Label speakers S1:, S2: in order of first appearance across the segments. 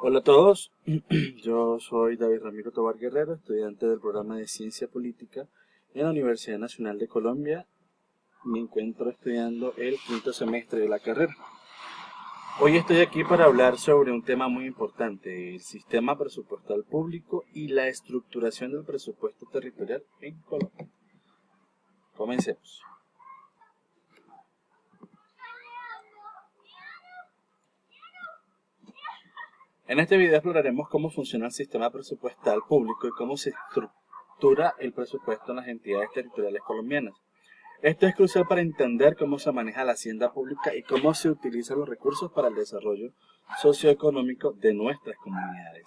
S1: Hola a todos, yo soy David Ramiro Tobar Guerrero, estudiante del programa de Ciencia Política en la Universidad Nacional de Colombia. Me encuentro estudiando el quinto semestre de la carrera. Hoy estoy aquí para hablar sobre un tema muy importante, el sistema presupuestal público y la estructuración del presupuesto territorial en Colombia. Comencemos. En este video exploraremos cómo funciona el sistema presupuestal público y cómo se estructura el presupuesto en las entidades territoriales colombianas. Esto es crucial para entender cómo se maneja la hacienda pública y cómo se utilizan los recursos para el desarrollo socioeconómico de nuestras comunidades.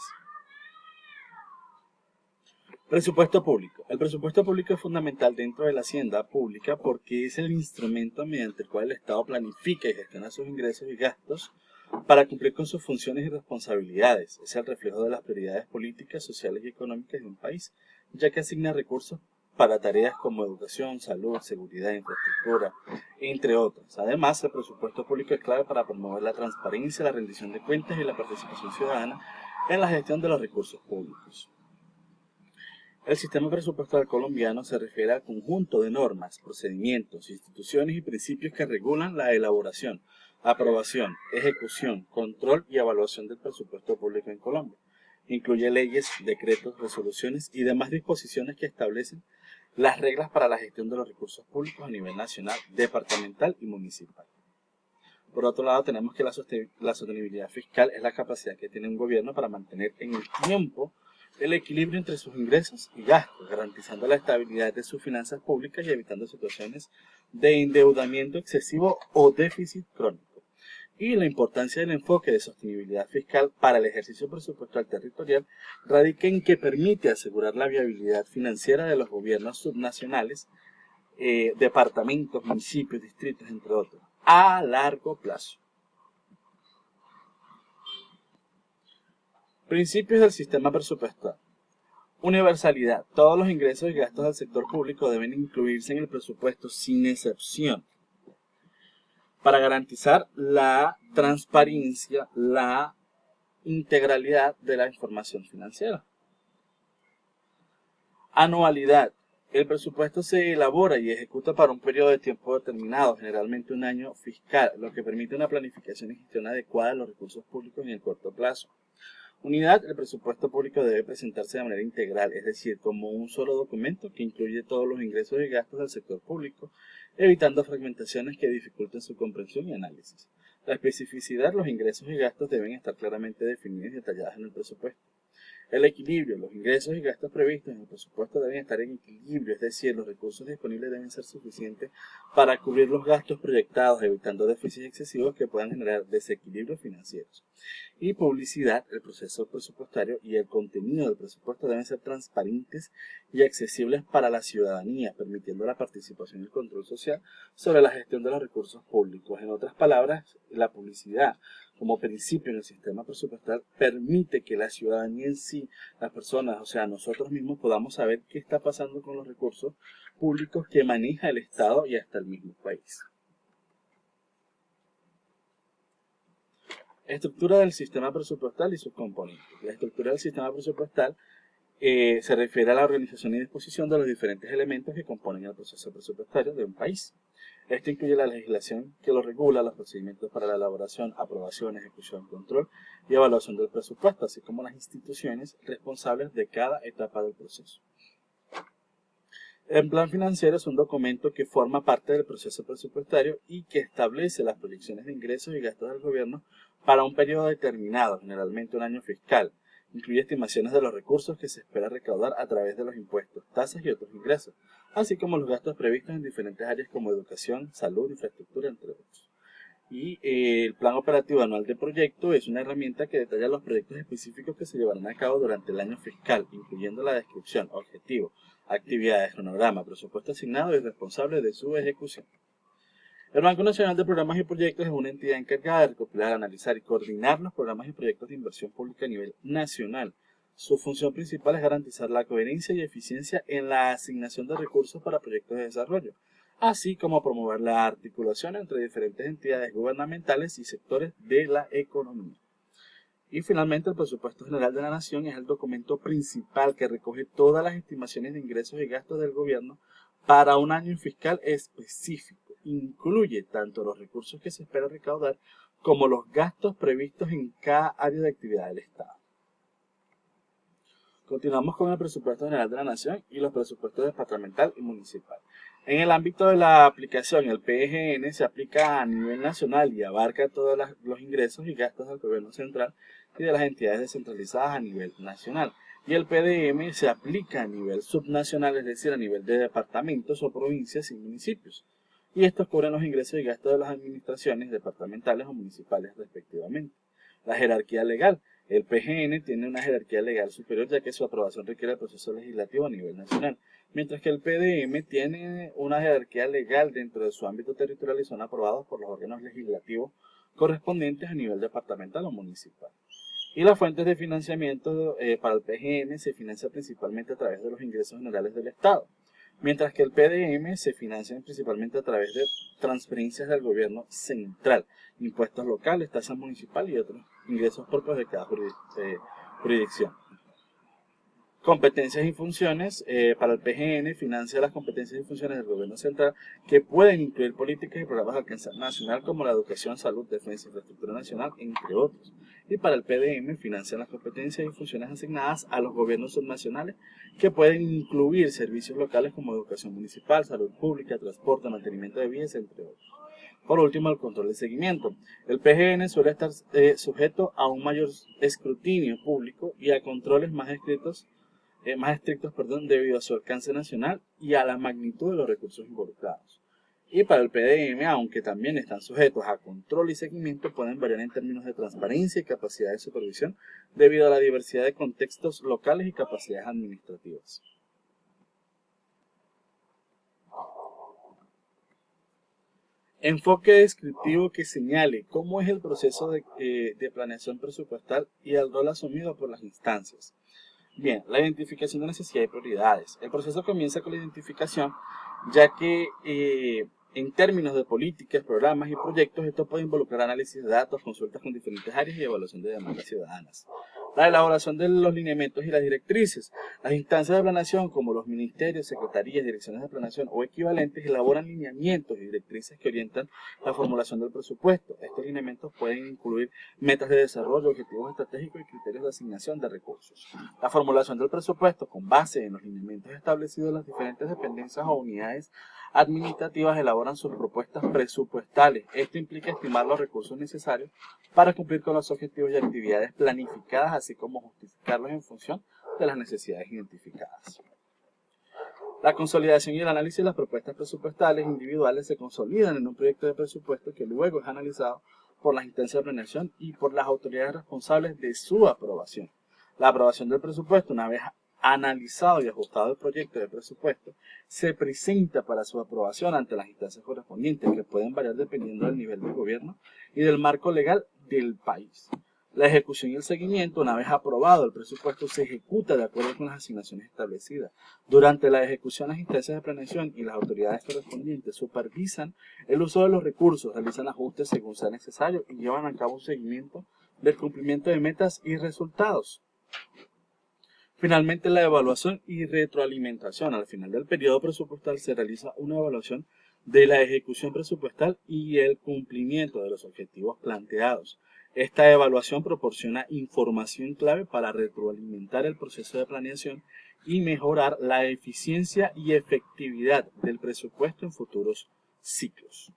S1: Presupuesto público. El presupuesto público es fundamental dentro de la hacienda pública porque es el instrumento mediante el cual el Estado planifica y gestiona sus ingresos y gastos para cumplir con sus funciones y responsabilidades. Es el reflejo de las prioridades políticas, sociales y económicas de un país, ya que asigna recursos para tareas como educación, salud, seguridad, infraestructura, entre otras. Además, el presupuesto público es clave para promover la transparencia, la rendición de cuentas y la participación ciudadana en la gestión de los recursos públicos. El sistema presupuestal colombiano se refiere al conjunto de normas, procedimientos, instituciones y principios que regulan la elaboración, aprobación, ejecución, control y evaluación del presupuesto público en Colombia. Incluye leyes, decretos, resoluciones y demás disposiciones que establecen las reglas para la gestión de los recursos públicos a nivel nacional, departamental y municipal. Por otro lado, tenemos que la sostenibilidad fiscal es la capacidad que tiene un gobierno para mantener en el tiempo el equilibrio entre sus ingresos y gastos, garantizando la estabilidad de sus finanzas públicas y evitando situaciones de endeudamiento excesivo o déficit crónico. Y la importancia del enfoque de sostenibilidad fiscal para el ejercicio presupuestal territorial radica en que permite asegurar la viabilidad financiera de los gobiernos subnacionales, departamentos, municipios, distritos, entre otros, a largo plazo. Principios del sistema presupuestal. Universalidad. Todos los ingresos y gastos del sector público deben incluirse en el presupuesto sin excepción para garantizar la transparencia, la integralidad de la información financiera. Anualidad. El presupuesto se elabora y ejecuta para un periodo de tiempo determinado, generalmente un año fiscal, lo que permite una planificación y gestión adecuada de los recursos públicos en el corto plazo. Unidad, el presupuesto público debe presentarse de manera integral, es decir, como un solo documento que incluye todos los ingresos y gastos del sector público, evitando fragmentaciones que dificulten su comprensión y análisis. La especificidad, los ingresos y gastos deben estar claramente definidos y detallados en el presupuesto. El equilibrio, los ingresos y gastos previstos en el presupuesto deben estar en equilibrio, es decir, los recursos disponibles deben ser suficientes para cubrir los gastos proyectados, evitando déficits excesivos que puedan generar desequilibrios financieros. Y publicidad, el proceso presupuestario y el contenido del presupuesto deben ser transparentes y accesibles para la ciudadanía, permitiendo la participación y el control social sobre la gestión de los recursos públicos. En otras palabras, la publicidad como principio en el sistema presupuestal permite que la ciudadanía en sí, las personas, o sea, nosotros mismos podamos saber qué está pasando con los recursos públicos que maneja el Estado y hasta el mismo país. Estructura del sistema presupuestal y sus componentes. La estructura del sistema presupuestal se refiere a la organización y disposición de los diferentes elementos que componen el proceso presupuestario de un país. Esto incluye la legislación que lo regula, los procedimientos para la elaboración, aprobación, ejecución, control y evaluación del presupuesto, así como las instituciones responsables de cada etapa del proceso. El plan financiero es un documento que forma parte del proceso presupuestario y que establece las proyecciones de ingresos y gastos del gobierno para un periodo determinado, generalmente un año fiscal. Incluye estimaciones de los recursos que se espera recaudar a través de los impuestos, tasas y otros ingresos, así como los gastos previstos en diferentes áreas como educación, salud, infraestructura, entre otros. Y el plan operativo anual de proyecto es una herramienta que detalla los proyectos específicos que se llevarán a cabo durante el año fiscal, incluyendo la descripción, objetivo, actividades, cronograma, presupuesto asignado y responsable de su ejecución. El Banco Nacional de Programas y Proyectos es una entidad encargada de recopilar, analizar y coordinar los programas y proyectos de inversión pública a nivel nacional. Su función principal es garantizar la coherencia y eficiencia en la asignación de recursos para proyectos de desarrollo, así como promover la articulación entre diferentes entidades gubernamentales y sectores de la economía. Y finalmente, el presupuesto general de la Nación es el documento principal que recoge todas las estimaciones de ingresos y gastos del gobierno para un año fiscal específico. Incluye tanto los recursos que se espera recaudar como los gastos previstos en cada área de actividad del Estado. Continuamos con el presupuesto general de la Nación y los presupuestos departamental y municipal. En el ámbito de la aplicación, el PGN se aplica a nivel nacional y abarca todos los ingresos y gastos del gobierno central y de las entidades descentralizadas a nivel nacional. Y el PDM se aplica a nivel subnacional, es decir, a nivel de departamentos o provincias y municipios. Y estos cubren los ingresos y gastos de las administraciones departamentales o municipales respectivamente. La jerarquía legal. El PGN tiene una jerarquía legal superior ya que su aprobación requiere el proceso legislativo a nivel nacional, mientras que el PDM tiene una jerarquía legal dentro de su ámbito territorial y son aprobados por los órganos legislativos correspondientes a nivel departamental o municipal. Y las fuentes de financiamiento para el PGN se financia principalmente a través de los ingresos generales del Estado, mientras que el PDM se financia principalmente a través de transferencias del gobierno central, impuestos locales, tasas municipales y otros ingresos propios de cada jurisdicción. Competencias y funciones. Para el PGN financia las competencias y funciones del gobierno central que pueden incluir políticas y programas de alcance nacional como la educación, salud, defensa, infraestructura nacional, entre otros. Y para el PDM financia las competencias y funciones asignadas a los gobiernos subnacionales que pueden incluir servicios locales como educación municipal, salud pública, transporte, mantenimiento de vías, entre otros. Por último, el control de seguimiento. El PGN suele estar sujeto a un mayor escrutinio público y a controles más estrictos, debido a su alcance nacional y a la magnitud de los recursos involucrados. Y para el PDM, aunque también están sujetos a control y seguimiento, pueden variar en términos de transparencia y capacidad de supervisión debido a la diversidad de contextos locales y capacidades administrativas. Enfoque descriptivo que señale cómo es el proceso de planeación presupuestal y el rol asumido por las instancias. Bien, la identificación de necesidades y prioridades. El proceso comienza con la identificación, ya que en términos de políticas, programas y proyectos, esto puede involucrar análisis de datos, consultas con diferentes áreas y evaluación de demandas ciudadanas. La elaboración de los lineamientos y las directrices. Las instancias de planeación, como los ministerios, secretarías, direcciones de planeación o equivalentes, elaboran lineamientos y directrices que orientan la formulación del presupuesto. Estos lineamientos pueden incluir metas de desarrollo, objetivos estratégicos y criterios de asignación de recursos. La formulación del presupuesto, con base en los lineamientos establecidos, las diferentes dependencias o unidades administrativas elaboran sus propuestas presupuestales. Esto implica estimar los recursos necesarios para cumplir con los objetivos y actividades planificadas, así como justificarlos en función de las necesidades identificadas. La consolidación y el análisis de las propuestas presupuestales individuales se consolidan en un proyecto de presupuesto que luego es analizado por las instancias de planeación y por las autoridades responsables de su aprobación. La aprobación del presupuesto, una vez analizado y ajustado el proyecto de presupuesto, se presenta para su aprobación ante las instancias correspondientes, que pueden variar dependiendo del nivel de gobierno y del marco legal del país. La ejecución y el seguimiento, una vez aprobado el presupuesto, se ejecuta de acuerdo con las asignaciones establecidas. Durante la ejecución, las instancias de planeación y las autoridades correspondientes supervisan el uso de los recursos, realizan ajustes según sea necesario y llevan a cabo un seguimiento del cumplimiento de metas y resultados. Finalmente, la evaluación y retroalimentación. Al final del periodo presupuestal se realiza una evaluación de la ejecución presupuestal y el cumplimiento de los objetivos planteados. Esta evaluación proporciona información clave para retroalimentar el proceso de planeación y mejorar la eficiencia y efectividad del presupuesto en futuros ciclos.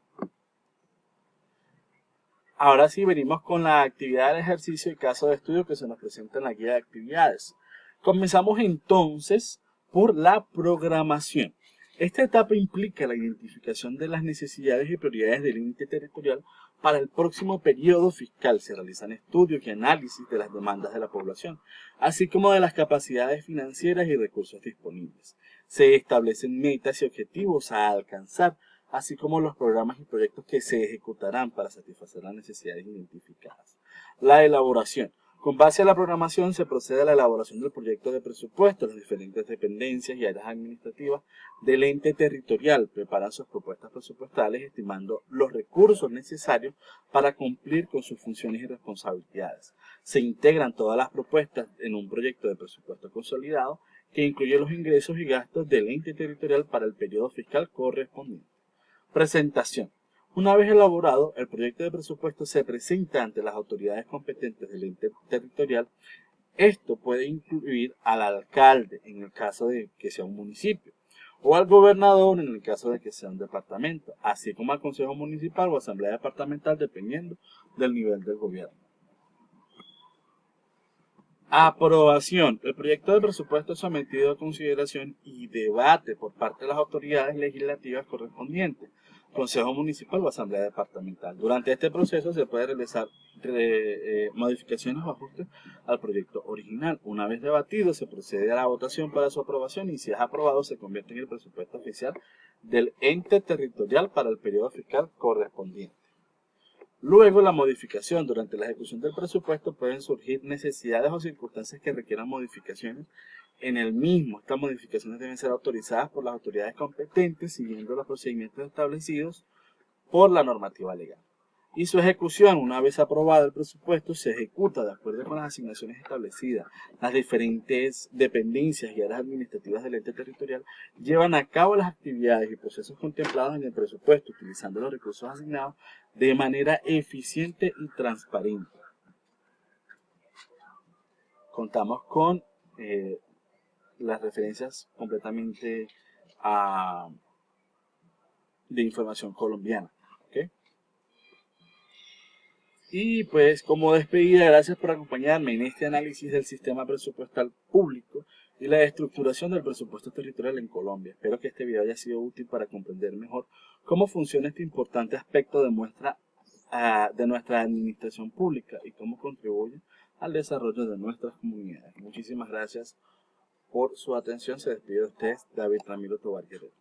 S1: Ahora sí, venimos con la actividad de ejercicio y caso de estudio que se nos presenta en la guía de actividades. Comenzamos entonces por la programación. Esta etapa implica la identificación de las necesidades y prioridades del ente territorial para el próximo periodo fiscal. Se realizan estudios y análisis de las demandas de la población, así como de las capacidades financieras y recursos disponibles. Se establecen metas y objetivos a alcanzar, así como los programas y proyectos que se ejecutarán para satisfacer las necesidades identificadas. La elaboración. Con base a la programación se procede a la elaboración del proyecto de presupuesto. Las diferentes dependencias y áreas administrativas del ente territorial preparan sus propuestas presupuestales estimando los recursos necesarios para cumplir con sus funciones y responsabilidades. Se integran todas las propuestas en un proyecto de presupuesto consolidado que incluye los ingresos y gastos del ente territorial para el periodo fiscal correspondiente. Presentación. Una vez elaborado, el proyecto de presupuesto se presenta ante las autoridades competentes del ente territorial. Esto puede incluir al alcalde en el caso de que sea un municipio, o al gobernador en el caso de que sea un departamento, así como al consejo municipal o asamblea departamental dependiendo del nivel del gobierno. Aprobación. El proyecto de presupuesto es sometido a consideración y debate por parte de las autoridades legislativas correspondientes, Consejo Municipal o Asamblea Departamental. Durante este proceso se puede realizar modificaciones o ajustes al proyecto original. Una vez debatido, se procede a la votación para su aprobación y si es aprobado, se convierte en el presupuesto oficial del ente territorial para el periodo fiscal correspondiente. Luego, la modificación. Durante la ejecución del presupuesto pueden surgir necesidades o circunstancias que requieran modificaciones en el mismo. Estas modificaciones deben ser autorizadas por las autoridades competentes siguiendo los procedimientos establecidos por la normativa legal. Y su ejecución, una vez aprobado el presupuesto, se ejecuta de acuerdo con las asignaciones establecidas. Las diferentes dependencias y áreas administrativas del ente territorial llevan a cabo las actividades y procesos contemplados en el presupuesto, utilizando los recursos asignados de manera eficiente y transparente. Contamos con las referencias completamente de información colombiana. ¿Okay? Y pues como despedida, gracias por acompañarme en este análisis del sistema presupuestal público y la estructuración del presupuesto territorial en Colombia. Espero que este video haya sido útil para comprender mejor cómo funciona este importante aspecto de nuestra administración pública y cómo contribuye al desarrollo de nuestras comunidades. Muchísimas gracias por su atención. Se despide de ustedes, David Ramiro Tobar Guerrero.